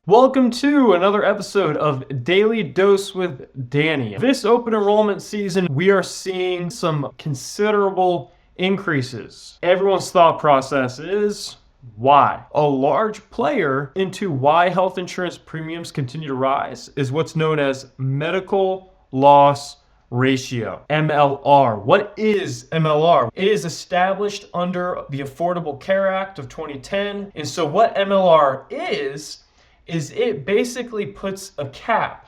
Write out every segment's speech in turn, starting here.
Welcome to another episode of Daily Dose with Danny. This open enrollment season, we are seeing some considerable increases. Everyone's thought process is, why? A large player into why health insurance premiums continue to rise is what's known as medical loss ratio, MLR. What is MLR? It is established under the Affordable Care Act of 2010. And so what MLR is it basically puts a cap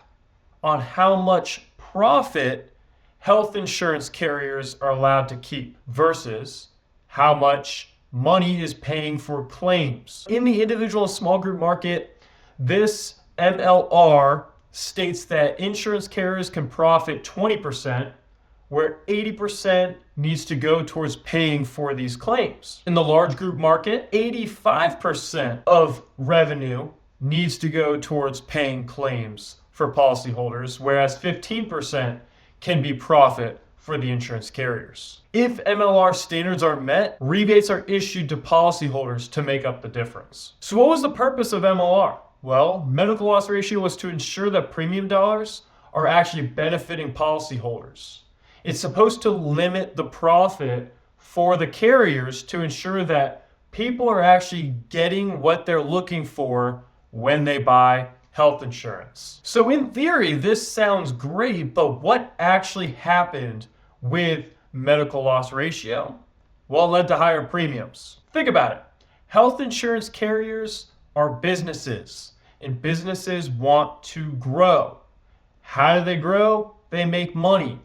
on how much profit health insurance carriers are allowed to keep versus how much money is paying for claims. In the individual and small group market, this MLR states that insurance carriers can profit 20%, where 80% needs to go towards paying for these claims. In the large group market, 85% of revenue needs to go towards paying claims for policyholders, whereas 15% can be profit for the insurance carriers. If MLR standards are met, rebates are issued to policyholders to make up the difference. So what was the purpose of MLR? Well, medical loss ratio was to ensure that premium dollars are actually benefiting policyholders. It's supposed to limit the profit for the carriers to ensure that people are actually getting what they're looking for when they buy health insurance. So in theory, this sounds great, but what actually happened with medical loss ratio? Well, it led to higher premiums. Think about it. Health insurance carriers are businesses, and businesses want to grow. How do they grow? They make money.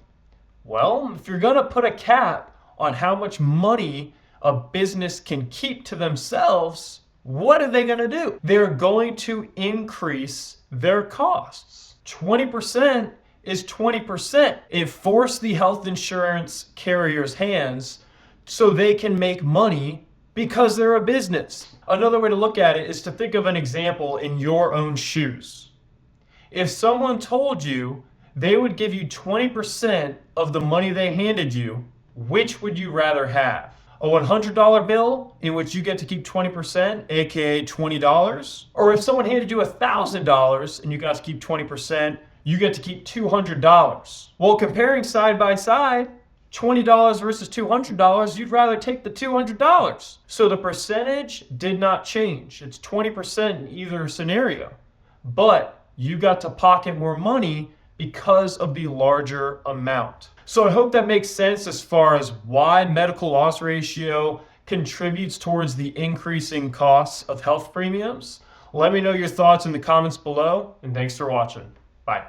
Well, if you're gonna put a cap on how much money a business can keep to themselves, what are they going to do? They're going to increase their costs. 20% is 20%. It forced the health insurance carriers' hands so they can make money because they're a business. Another way to look at it is to think of an example in your own shoes. If someone told you they would give you 20% of the money they handed you, which would you rather have? A $100 bill in which you get to keep 20%, aka $20? Or if someone handed you $1,000 and you got to keep 20%, you get to keep $200. Well, comparing side by side, $20 versus $200, you'd rather take the $200. So the percentage did not change. It's 20% in either scenario. But you got to pocket more money because of the larger amount. So I hope that makes sense as far as why medical loss ratio contributes towards the increasing costs of health premiums. Let me know your thoughts in the comments below, and thanks for watching. Bye.